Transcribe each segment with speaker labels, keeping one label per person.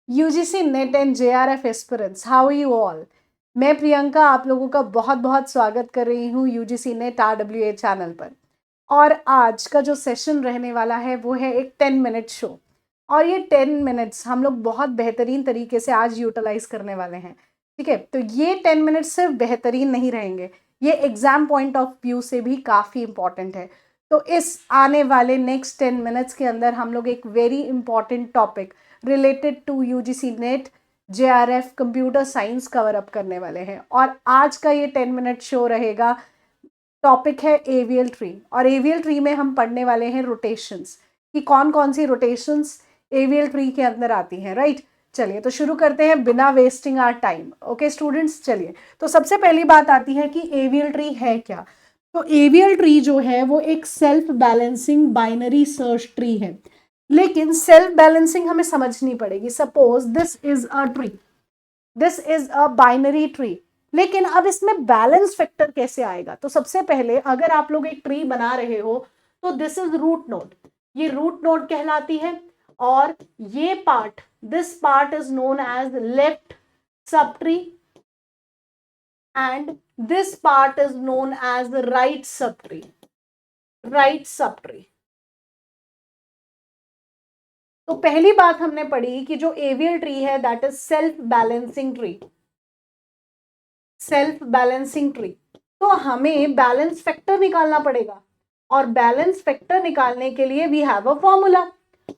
Speaker 1: UGC NET and JRF aspirants, how are you all. मैं प्रियंका आप लोगों का बहुत बहुत स्वागत कर रही हूँ यूजीसी नेट RWA चैनल पर। और आज का जो सेशन रहने वाला है वो है एक 10 मिनट शो, और ये 10 मिनट्स हम लोग बहुत बेहतरीन तरीके से आज यूटिलाइज करने वाले हैं। ठीक है, तो ये 10 मिनट्स सिर्फ बेहतरीन नहीं रहेंगे, ये एग्जाम पॉइंट ऑफ व्यू से भी काफ़ी इंपॉर्टेंट है। तो इस आने वाले नेक्स्ट 10 मिनट्स के अंदर हम लोग एक very important topic related to UGC NET JRF computer science cover up करने वाले हैं। और आज का ये 10 मिनट शो रहेगा, टॉपिक है एवियल ट्री, और एवियल ट्री में हम पढ़ने वाले हैं रोटेशंस, कि कौन कौन सी रोटेशंस एवियल ट्री के अंदर आती हैं। राइट, चलिए तो शुरू करते हैं बिना wasting our time. Okay students, चलिए तो सबसे पहली बात आती है कि एवियल ट्री है क्या। तो एवियल ट्री जो है वो एक self balancing binary search tree है, लेकिन सेल्फ बैलेंसिंग हमें समझनी पड़ेगी। Suppose this is a tree, this is a binary tree, लेकिन अब इसमें बैलेंस फैक्टर कैसे आएगा। तो सबसे पहले अगर आप लोग एक ट्री बना रहे हो तो दिस इज रूट नोड, ये रूट नोड कहलाती है, और ये part, this part is known as left sub tree, and this part is known as right sub tree, right sub tree. तो पहली बात हमने पढ़ी कि जो एवियल ट्री है that is self balancing tree, self balancing tree. तो हमें बैलेंस फैक्टर निकालना पड़ेगा, और बैलेंस फैक्टर निकालने के लिए वी हैव अ फॉर्मूला।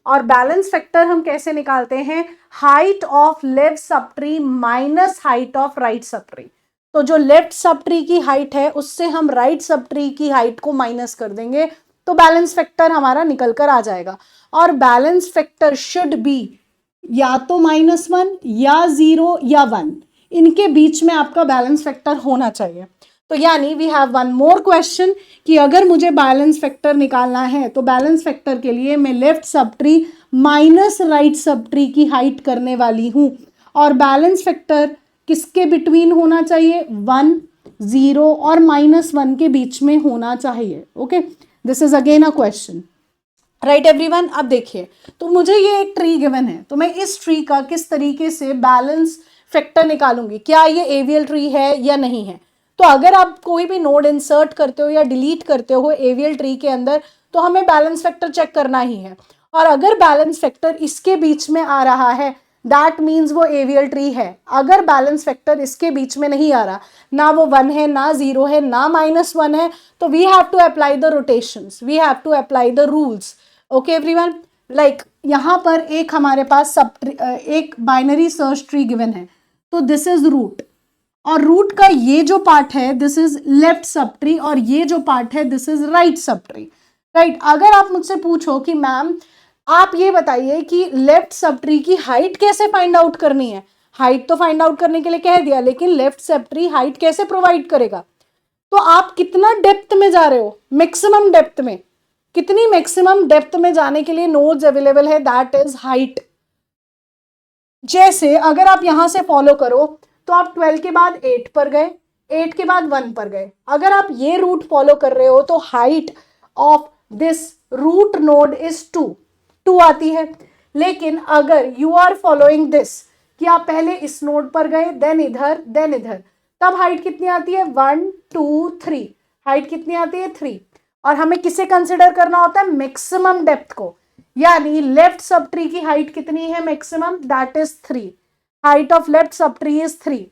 Speaker 1: और बैलेंस फैक्टर हम कैसे निकालते हैं, height of left sub tree minus height of right sub tree. तो जो लेफ्ट सब ट्री की हाइट है उससे हम राइट सब ट्री की हाइट को माइनस कर देंगे, तो बैलेंस फैक्टर हमारा निकल कर आ जाएगा। और बैलेंस फैक्टर शुड बी या तो -1 या 0 या 1, इनके बीच में आपका बैलेंस फैक्टर होना चाहिए। तो यानी we have one more question कि अगर मुझे बैलेंस फैक्टर निकालना है तो बैलेंस फैक्टर के लिए मैं left sub tree minus right sub tree की हाइट करने वाली हूं, और बैलेंस फैक्टर किसके बिटवीन होना चाहिए, 1, 0 और -1 के बीच में होना चाहिए। Okay, this is again a question. Right everyone, अब देखिए, तो मुझे ये एक ट्री गिवन है, तो मैं इस ट्री का किस तरीके से बैलेंस फैक्टर निकालूंगी, क्या ये एवियल ट्री है या नहीं है। तो अगर आप कोई भी नोड इंसर्ट करते हो या डिलीट करते हो एवियल ट्री के अंदर, तो हमें बैलेंस फैक्टर चेक करना ही है। और अगर बैलेंस फैक्टर इसके बीच में आ रहा है दैट मीन्स वो एवियल ट्री है। अगर बैलेंस फैक्टर इसके बीच में नहीं आ रहा, ना वो 1 है ना 0 है ना -1 है, तो we have to apply the rotations, we have to apply the rules. Okay everyone, like यहाँ पर एक हमारे पास सब एक बाइनरी सर्च ट्री गिवन है, तो दिस इज रूट, और रूट का ये जो पार्ट है this is left sub tree, और ये जो पार्ट है this is right sub tree. Right, अगर आप मुझसे पूछो कि मैम आप ये बताइए कि लेफ्ट सब ट्री की हाइट कैसे फाइंड आउट करनी है, हाइट तो फाइंड आउट करने के लिए कह दिया, लेकिन लेफ्ट सब ट्री हाइट कैसे प्रोवाइड करेगा। तो आप कितना डेप्थ में जा रहे हो, मैक्सिमम डेप्थ में, कितनी मैक्सिमम डेप्थ में जाने के लिए नोड्स अवेलेबल है, दैट इज हाइट। जैसे अगर आप यहां से फॉलो करो तो आप 12 के बाद 8 पर गए, 8 के बाद 1 पर गए। अगर आप ये रूट फॉलो कर रहे हो तो height of this root node is 2 आती है। लेकिन अगर यू आर फॉलोइंग दिस कि आप पहले इस नोड पर गए देन इधर देन इधर, तब हाइट कितनी आती है, 1 2 3, हाइट कितनी आती है 3। और हमें किसे कंसिडर करना होता है, मैक्सिमम डेप्थ को, यानी लेफ्ट सब ट्री की हाइट कितनी है maximum, that is 3, height of left sub tree is 3।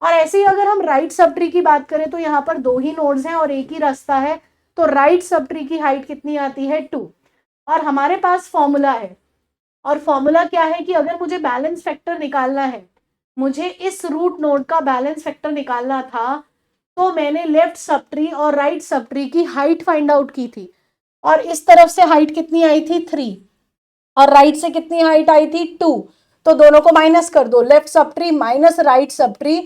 Speaker 1: और ऐसे ही अगर हम राइट सब ट्री की बात करें तो यहाँ पर 2 ही नोड्स हैं और एक ही रास्ता है, तो राइट सब ट्री की हाइट कितनी आती है 2। और हमारे पास फॉर्मूला है, और फॉर्मूला क्या है कि अगर मुझे बैलेंस फैक्टर निकालना है, मुझे इस रूट नोड का बैलेंस फैक्टर निकालना था, तो मैंने लेफ्ट सब ट्री और राइट सब ट्री की हाइट फाइंड आउट की थी, और इस तरफ से हाइट कितनी आई थी 3, और राइट से कितनी हाइट आई थी 2। तो दोनों को माइनस कर दो, left sub tree minus right sub tree,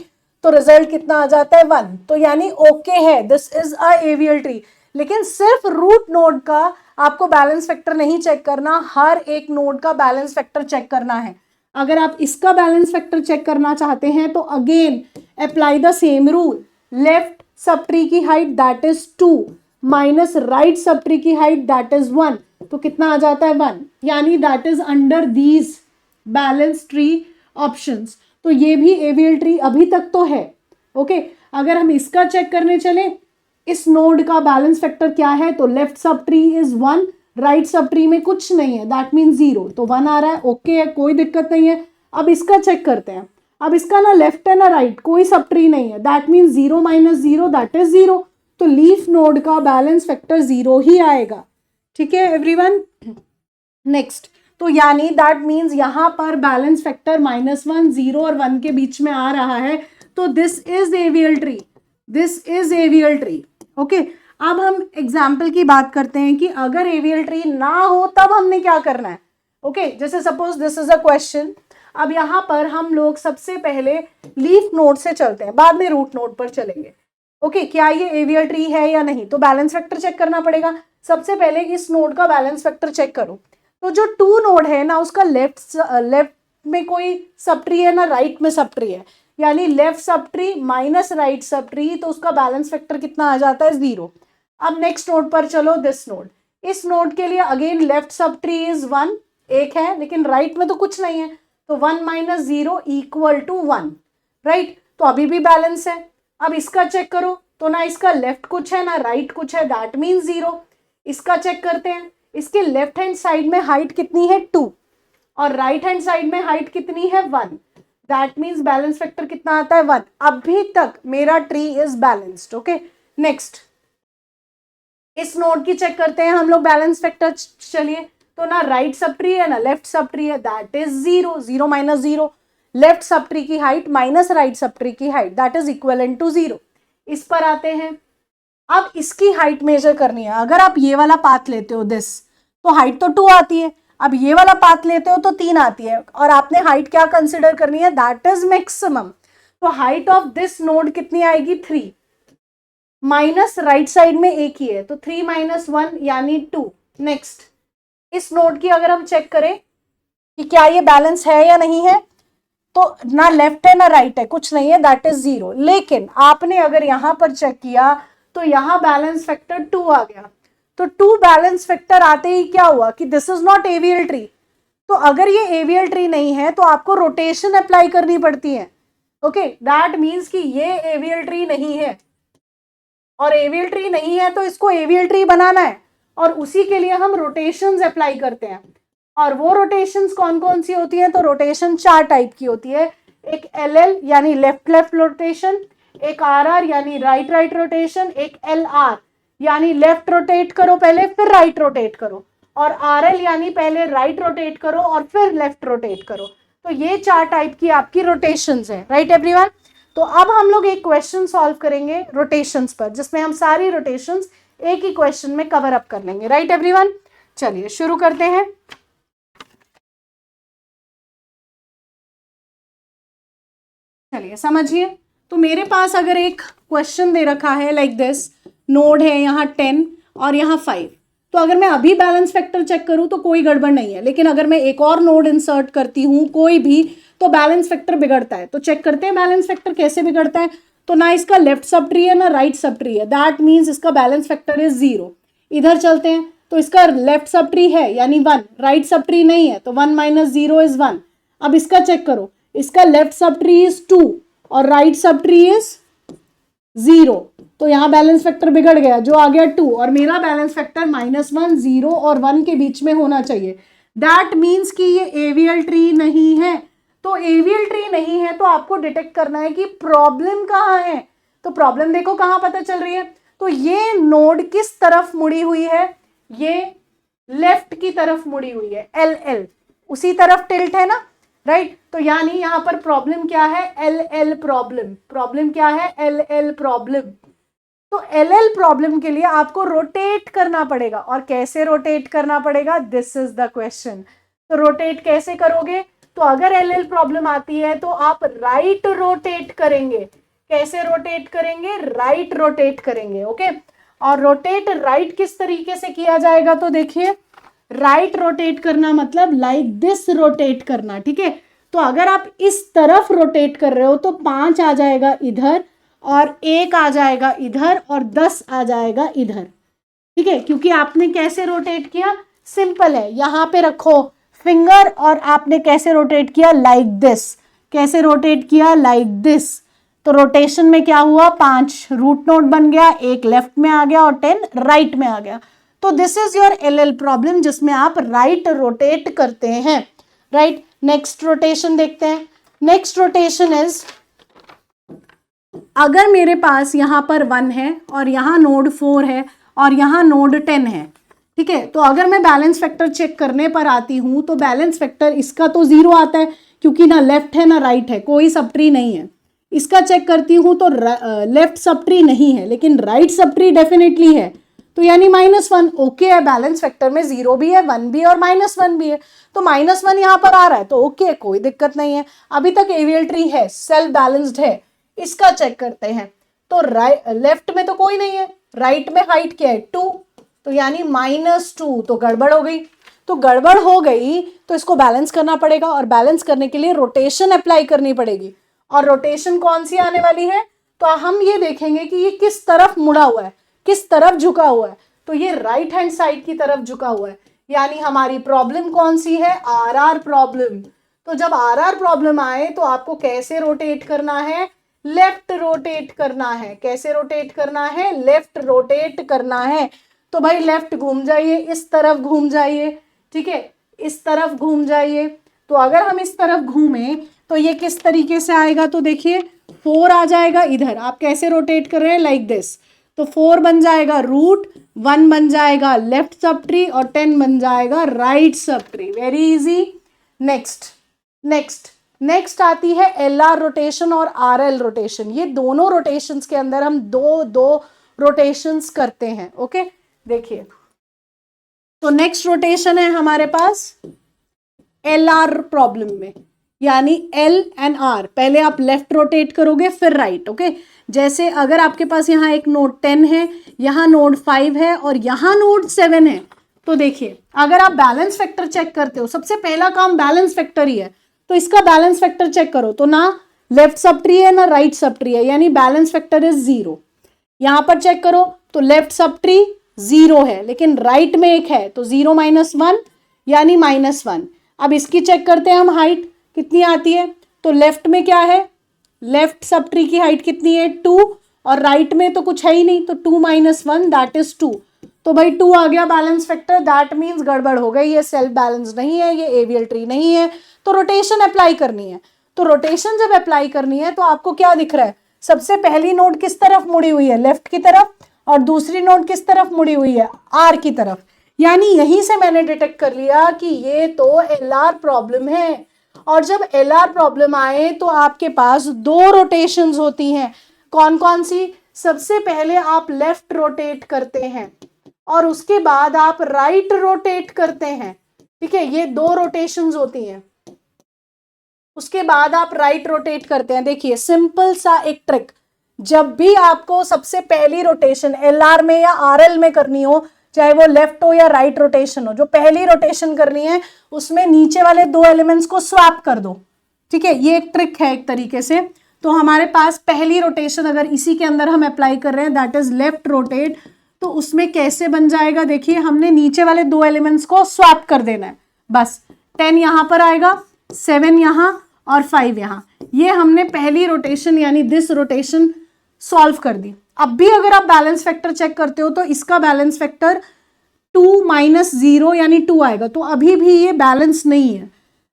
Speaker 1: तो रिजल्ट कितना आ जाता है 1। तो यानी ओके है, this is a AVL tree. लेकिन सिर्फ रूट नोड का आपको बैलेंस फैक्टर नहीं चेक करना, हर एक नोड का बैलेंस फैक्टर चेक करना है। अगर आप इसका बैलेंस फैक्टर चेक करना चाहते हैं तो again apply the same rule, left sub tree की height that is 2 minus right sub tree की हाइट दैट इज 1, तो कितना आ जाता है 1। यानी that is under these balance tree options, तो ये भी AVL ट्री अभी तक तो है। ओके, अगर हम इसका चेक करने चले, इस नोड का बैलेंस फैक्टर क्या है, तो left sub tree is 1, right sub tree में कुछ नहीं है, दैट मीन 0, तो 1 आ रहा है, ओके है, कोई दिक्कत नहीं है। अब इसका चेक करते हैं। अब इसका ना लेफ्ट है ना राइट, कोई सब ट्री नहीं है, that mean 0 minus 0 that is 0, तो लीफ नोड का बैलेंस फैक्टर 0 ही आएगा। ठीक है एवरीवन, नेक्स्ट, तो यानी दैट मीन्स यहाँ पर बैलेंस फैक्टर -1, 0 और 1 के बीच में आ रहा है, तो this is AVL tree, this is AVL tree. Okay, अब हम एग्जाम्पल की बात करते हैं कि अगर AVL ट्री ना हो तब हमने क्या करना है। ओके, जैसे suppose this is a question, अब यहाँ पर हम लोग सबसे पहले लीफ नोड से चलते हैं, बाद में रूट नोड पर चलेंगे। ओके, क्या ये AVL ट्री है या नहीं, तो बैलेंस फैक्टर चेक करना पड़ेगा। सबसे पहले इस नोड का बैलेंस फैक्टर चेक करो, तो जो 2 नोड है ना, उसका लेफ्ट में कोई सब ट्री है ना, राइट में सब ट्री है, यानी left sub tree minus right sub tree, तो उसका बैलेंस फैक्टर कितना आ जाता है, 0। अब नेक्स्ट नोड पर चलो, दिस नोड, इस नोड के लिए again left sub tree is 1, एक है, लेकिन राइट में तो कुछ नहीं है, तो 1 माइनस 0 इक्वल टू 1, राइट, तो अभी भी बैलेंस है। अब इसका चेक करो, तो ना इसका लेफ्ट कुछ है ना राइट कुछ है, दैट मीन 0। इसका चेक करते हैं, इसके लेफ्ट हैंड साइड में हाइट कितनी है, 2, और राइट हैंड साइड में हाइट कितनी है, 1, दैट मीन्स बैलेंस फैक्टर कितना आता है, 1। अभी तक मेरा tree is balanced. Okay, next, इस नोड की चेक करते हैं हम लोग बैलेंस फैक्टर। चलिए, तो ना राइट सब ट्री है ना लेफ्ट सब ट्री है, that is 0, 0 minus 0, left sub tree की height minus right sub tree की height, that is equivalent to 0। इस पर आते हैं, अब इसकी हाइट मेजर करनी है। अगर आप ये वाला पाथ लेते हो दिस, तो हाइट तो 2 आती है, अब ये वाला पाथ लेते हो तो 3 आती है, और आपने हाइट क्या कंसिडर करनी है, दैट इज मैक्सिमम। तो हाइट ऑफ दिस नोड कितनी आएगी, 3, माइनस राइट साइड में एक ही है, तो 3 माइनस 1 यानी 2। नेक्स्ट, इस नोड की अगर हम चेक करें कि क्या ये बैलेंस है या नहीं है, तो ना लेफ्ट है ना राइट है, कुछ नहीं है, दैट इज 0। लेकिन आपने अगर यहां पर चेक किया तो यहां बैलेंस फैक्टर 2 आ गया, तो 2 बैलेंस फैक्टर आते ही क्या हुआ कि this is not AVL tree. तो अगर ये AVL ट्री नहीं है तो आपको रोटेशन अप्लाई करनी पड़ती है। ओके, दैट मीन्स कि ये AVL ट्री नहीं है, और AVL ट्री नहीं है तो इसको AVL ट्री बनाना है, और उसी के लिए हम रोटेशंस अप्लाई करते हैं। और वो रोटेशंस कौन कौन सी होती है, तो रोटेशन 4 टाइप की होती है। एक LL यानी लेफ्ट लेफ्ट रोटेशन, एक RR यानी राइट राइट रोटेशन, एक LR यानी लेफ्ट रोटेट करो पहले फिर राइट रोटेट करो, और RL यानी पहले राइट रोटेट करो और फिर लेफ्ट रोटेट करो। तो ये 4 टाइप की आपकी रोटेशंस है, राइट एवरीवन। तो अब हम लोग एक क्वेश्चन सॉल्व करेंगे रोटेशंस पर, जिसमें हम सारी रोटेशंस एक ही क्वेश्चन में कवर अप कर लेंगे, राइट एवरीवन। चलिए शुरू करते हैं। चलिए समझिए, तो मेरे पास अगर एक क्वेश्चन दे रखा है लाइक दिस, नोड है यहाँ 10 और यहाँ 5, तो अगर मैं अभी बैलेंस फैक्टर चेक करूँ तो कोई गड़बड़ नहीं है, लेकिन अगर मैं एक और नोड इंसर्ट करती हूँ कोई भी, तो बैलेंस फैक्टर बिगड़ता है। तो चेक करते हैं बैलेंस फैक्टर कैसे बिगड़ता है। तो ना इसका लेफ्ट सब ट्री है ना राइट सब ट्री है, दैट मीन्स इसका बैलेंस फैक्टर इज 0। इधर चलते हैं, तो इसका लेफ्ट सब ट्री है यानी 1, राइट सब ट्री नहीं है, तो 1 माइनस 0 इज 1। अब इसका चेक करो, इसका लेफ्ट सब ट्री इज 2 और राइट सब ट्री इज 0, तो यहाँ बैलेंस फैक्टर बिगड़ गया, जो आ गया 2, और मेरा बैलेंस फैक्टर -1, 0 और 1 के बीच में होना चाहिए। दैट मीन्स कि ये AVL ट्री नहीं है। तो AVL ट्री नहीं है तो आपको डिटेक्ट करना है कि प्रॉब्लम कहाँ है। तो प्रॉब्लम देखो कहाँ पता चल रही है, तो ये नोड किस तरफ मुड़ी हुई है, ये लेफ्ट की तरफ मुड़ी हुई है, LL उसी तरफ टिल्ट है ना, राइट। तो यानी यहाँ पर प्रॉब्लम क्या है, LL प्रॉब्लम। प्रॉब्लम क्या है, LL प्रॉब्लम। तो LL प्रॉब्लम के लिए आपको रोटेट करना पड़ेगा, और कैसे रोटेट करना पड़ेगा, दिस इज द क्वेश्चन। तो रोटेट कैसे करोगे, तो अगर LL प्रॉब्लम आती है तो आप राइट रोटेट करेंगे। कैसे रोटेट करेंगे, राइट रोटेट करेंगे। ओके, और रोटेट राइट किस तरीके से किया जाएगा, तो देखिए राइट रोटेट करना मतलब लाइक दिस रोटेट करना, ठीक है। तो अगर आप इस तरफ रोटेट कर रहे हो तो 5 आ जाएगा इधर, और 1 आ जाएगा इधर, और 10 आ जाएगा इधर, ठीक है। क्योंकि आपने कैसे रोटेट किया, सिंपल है, यहाँ पे रखो फिंगर और आपने कैसे रोटेट किया, लाइक दिस। कैसे रोटेट किया, लाइक दिस। तो रोटेशन में क्या हुआ, 5 रूट नोड बन गया, एक लेफ्ट में आ गया और 10 राइट में आ गया। तो this is your L problem जिसमें आप राइट रोटेट करते हैं, राइट। नेक्स्ट रोटेशन देखते हैं। नेक्स्ट रोटेशन इज, अगर मेरे पास यहां पर 1 है और यहां नोड 4 है और यहां नोड 10 है, ठीक है, तो अगर मैं बैलेंस फैक्टर चेक करने पर आती हूं तो बैलेंस फैक्टर इसका तो 0 आता है क्योंकि ना लेफ्ट है ना राइट है, कोई सब ट्री नहीं है। इसका चेक करती हूं तो लेफ्ट सब ट्री नहीं है लेकिन राइट सब ट्री डेफिनेटली है, तो यानी -1। ओके है, बैलेंस फैक्टर में 0 भी है, 1 भी है और -1 भी है, तो -1 यहां पर आ रहा है तो ओके, कोई दिक्कत नहीं है। अभी तक एवियल ट्री है, सेल्फ बैलेंस्ड है। इसका चेक करते हैं तो लेफ्ट में तो कोई नहीं है, राइट में हाइट क्या है 2, तो यानी -2, तो गड़बड़ हो गई। तो गड़बड़ हो गई तो इसको बैलेंस करना पड़ेगा और बैलेंस करने के लिए रोटेशन अप्लाई करनी पड़ेगी। और रोटेशन कौन सी आने वाली है, तो हम ये देखेंगे कि ये किस तरफ मुड़ा हुआ है, किस तरफ झुका हुआ है। तो ये राइट हैंड साइड की तरफ झुका हुआ है, यानी हमारी प्रॉब्लम कौन सी है, आरआर प्रॉब्लम। तो जब आरआर प्रॉब्लम आए तो आपको कैसे रोटेट करना है, लेफ्ट रोटेट करना है। कैसे रोटेट करना है, लेफ्ट रोटेट करना है। तो भाई लेफ्ट घूम जाइए, इस तरफ घूम जाइए, ठीक है, इस तरफ घूम जाइए। तो अगर हम इस तरफ घूमें तो ये किस तरीके से आएगा, तो देखिए 4 आ जाएगा इधर। आप कैसे रोटेट कर रहे हैं, लाइक दिस। तो 4 बन जाएगा रूट, 1 बन जाएगा लेफ्ट सब ट्री और 10 बन जाएगा right sub tree. Very easy. Next आती है LR रोटेशन और RL रोटेशन। ये दोनों रोटेशंस के अंदर हम दो रोटेशंस करते हैं। ओके, देखिए तो नेक्स्ट रोटेशन है हमारे पास LR प्रॉब्लम में, यानी L एंड R। पहले आप लेफ्ट रोटेट करोगे फिर राइट। ओके, जैसे अगर आपके पास यहाँ एक नोड 10 है, यहाँ नोड 5 है और यहाँ नोड 7 है, तो देखिए अगर आप बैलेंस फैक्टर चेक करते हो, सबसे पहला काम बैलेंस फैक्टर ही है, तो इसका बैलेंस फैक्टर चेक करो तो ना लेफ्ट सब ट्री है ना राइट सब ट्री है, यानी बैलेंस फैक्टर इज 0। यहां पर चेक करो तो लेफ्ट सब ट्री 0 है लेकिन राइट में एक है, तो 0 - 1 यानी -1। अब इसकी चेक करते हैं हम, हाइट कितनी आती है, तो लेफ्ट में क्या है, लेफ्ट सब ट्री की हाइट कितनी है 2 और राइट में तो कुछ है ही नहीं, तो 2 - 1 दैट इज 2। तो भाई 2 आ गया बैलेंस फैक्टर, दैट मीन्स गड़बड़ हो गई, ये सेल्फ बैलेंस नहीं है, ये एवियल ट्री नहीं है, तो रोटेशन अप्लाई करनी है। तो रोटेशन जब अप्लाई करनी है तो आपको क्या दिख रहा है, सबसे पहली नोड किस तरफ मुड़ी हुई है, लेफ्ट की तरफ, और दूसरी नोड किस तरफ मुड़ी हुई है, आर की तरफ। यानी यहीं से मैंने डिटेक्ट कर लिया कि ये तो LR प्रॉब्लम है। और जब LR प्रॉब्लम आए तो आपके पास 2 रोटेशंस होती हैं। कौन कौन सी, सबसे पहले आप लेफ्ट रोटेट करते हैं और उसके बाद आप राइट रोटेट करते हैं, ठीक है, ये 2 रोटेशंस होती हैं। उसके बाद आप राइट रोटेट करते हैं। देखिए सिंपल सा एक ट्रिक, जब भी आपको सबसे पहली रोटेशन LR में या RL में करनी हो, चाहे वो लेफ्ट हो या राइट रोटेशन हो, जो पहली रोटेशन करनी है उसमें नीचे वाले 2 एलिमेंट्स को स्वैप कर दो, ठीक है, ये एक ट्रिक है एक तरीके से। तो हमारे पास पहली रोटेशन अगर इसी के अंदर हम अप्लाई कर रहे हैं, दैट इज लेफ्ट रोटेट, तो उसमें कैसे बन जाएगा, देखिए हमने नीचे वाले 2 एलिमेंट्स को स्वैप कर देना है, बस 10 यहां पर आएगा, 7 यहां और 5 यहां। ये हमने पहली रोटेशन यानी दिस रोटेशन सॉल्व कर दी। अब भी अगर आप बैलेंस फैक्टर चेक करते हो तो इसका बैलेंस फैक्टर 2 - 0 यानी 2 आएगा, तो अभी भी ये बैलेंस नहीं है,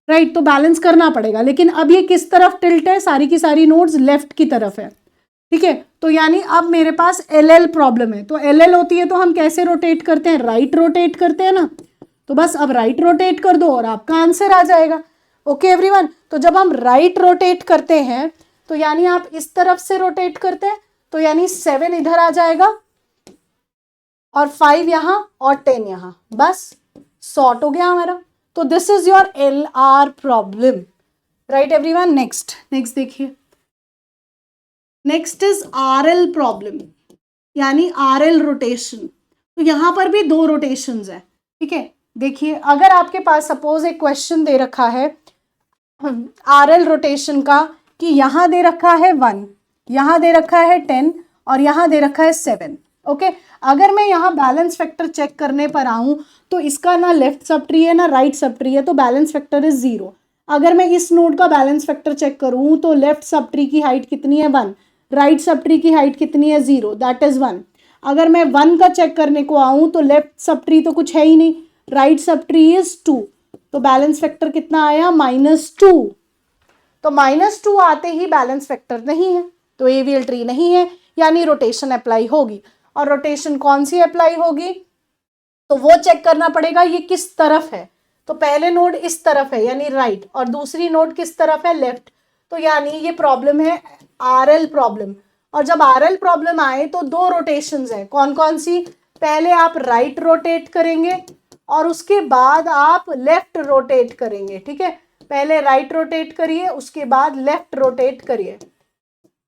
Speaker 1: राइट, तो बैलेंस करना पड़ेगा। लेकिन अब ये किस तरफ टिल्ट है, सारी की सारी नोड्स लेफ्ट की तरफ है, ठीक है, तो यानी अब मेरे पास LL प्रॉब्लम है। तो LL होती है तो हम कैसे रोटेट करते हैं, राइट रोटेट करते हैं ना, तो बस अब राइट रोटेट कर दो और आपका आंसर आ जाएगा। ओके एवरीवन, तो जब हम राइट रोटेट करते हैं तो यानी आप इस तरफ से रोटेट करते हैं, तो यानी 7 इधर आ जाएगा और 5 यहां और 10 यहां, बस सॉर्ट हो गया हमारा। तो this is your LR problem, right everyone. Next देखिए, नेक्स्ट इज RL प्रॉब्लम, यानी RL रोटेशन। तो यहां पर भी 2 रोटेशंस है, ठीक है। देखिए अगर आपके पास सपोज एक क्वेश्चन दे रखा है RL रोटेशन का, कि यहां दे रखा है 1, यहां दे रखा है 10 और यहां दे रखा है 7। ओके, अगर मैं यहाँ बैलेंस फैक्टर चेक करने पर आऊं तो इसका ना लेफ्ट सब ट्री है ना राइट सब ट्री है, तो बैलेंस फैक्टर इज 0। अगर मैं इस नोड का बैलेंस फैक्टर चेक करूं तो लेफ्ट सब ट्री की हाइट कितनी है 1, राइट सब ट्री की हाइट कितनी है 0, दैट इज 1। अगर मैं 1 का चेक करने को आऊं तो लेफ्ट सब ट्री तो कुछ है ही नहीं, राइट सब ट्री इज 2, तो बैलेंस फैक्टर कितना आया -2। तो -2 आते ही बैलेंस फैक्टर नहीं है, तो एवीएल ट्री नहीं है, यानी रोटेशन अप्लाई होगी। और रोटेशन कौन सी अप्लाई होगी, तो वो चेक करना पड़ेगा ये किस तरफ है। तो पहले नोड इस तरफ है यानी राइट, और दूसरी नोड किस तरफ है, लेफ्ट। तो यानी ये प्रॉब्लम है आरएल प्रॉब्लम। और जब आरएल प्रॉब्लम आए तो दो रोटेशंस है, कौन कौन सी, पहले आप राइट रोटेट करेंगे और उसके बाद आप लेफ्ट रोटेट करेंगे, ठीक है। पहले राइट रोटेट करिए, उसके बाद लेफ्ट रोटेट करिए।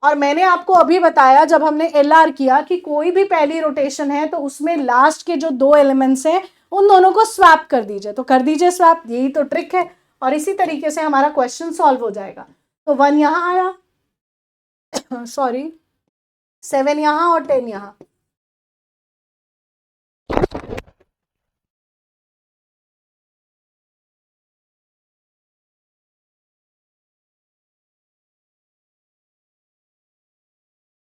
Speaker 1: और मैंने आपको अभी बताया जब हमने एलआर किया कि कोई भी पहली रोटेशन है तो उसमें लास्ट के जो दो एलिमेंट्स हैं उन दोनों को स्वैप कर दीजिए, तो कर दीजिए स्वैप, यही तो ट्रिक है। और इसी तरीके से हमारा क्वेश्चन सॉल्व हो जाएगा। तो 1 यहाँ आया सॉरी 7 यहाँ और 10 यहाँ।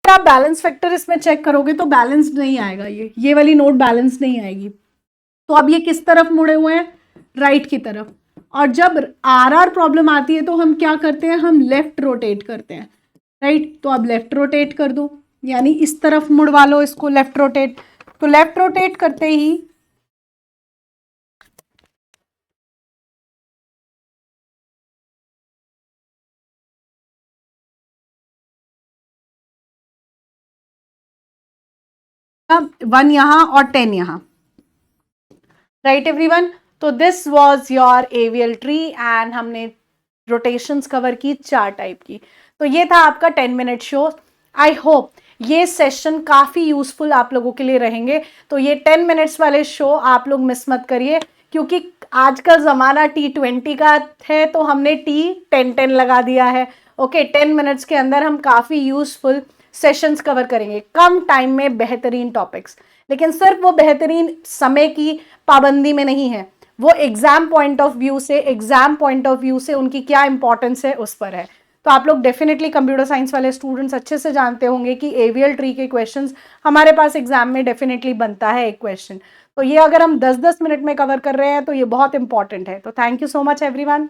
Speaker 1: आप बैलेंस फैक्टर इसमें चेक करोगे तो बैलेंस नहीं आएगा, ये वाली नोट बैलेंस नहीं आएगी। तो अब ये किस तरफ मुड़े हुए हैं, राइट की तरफ। और जब आर प्रॉब्लम आती है तो हम क्या करते हैं, हम लेफ्ट रोटेट करते हैं, राइट। तो अब लेफ्ट रोटेट कर दो, यानी इस तरफ मुड़वा लो इसको, लेफ्ट रोटेट। तो लेफ्ट रोटेट करते ही अब 1 यहाँ और 10 यहाँ, राइट एवरीवन। तो this was your AVL tree and हमने रोटेशंस कवर की 4 टाइप की। तो ये था आपका 10 मिनट शो। आई होप ये सेशन काफ़ी यूजफुल आप लोगों के लिए रहेंगे। तो ये 10 मिनट्स वाले शो आप लोग मिस मत करिए, क्योंकि आज का ज़माना T20 का है, तो हमने T10-10 लगा दिया है। ओके 10 मिनट्स के अंदर हम काफ़ी यूजफुल सेशंस कवर करेंगे, कम टाइम में बेहतरीन टॉपिक्स। लेकिन सिर्फ वो बेहतरीन समय की पाबंदी में नहीं है, वो एग्जाम पॉइंट ऑफ व्यू से उनकी क्या इंपॉर्टेंस है उस पर है। तो आप लोग डेफिनेटली कंप्यूटर साइंस वाले स्टूडेंट्स अच्छे से जानते होंगे कि एवीएल ट्री के क्वेश्चंस हमारे पास एग्जाम में डेफिनेटली बनता है एक क्वेश्चन। तो ये अगर हम 10-10 मिनट में कवर कर रहे हैं तो ये बहुत इंपॉर्टेंट है। तो thank you so much everyone.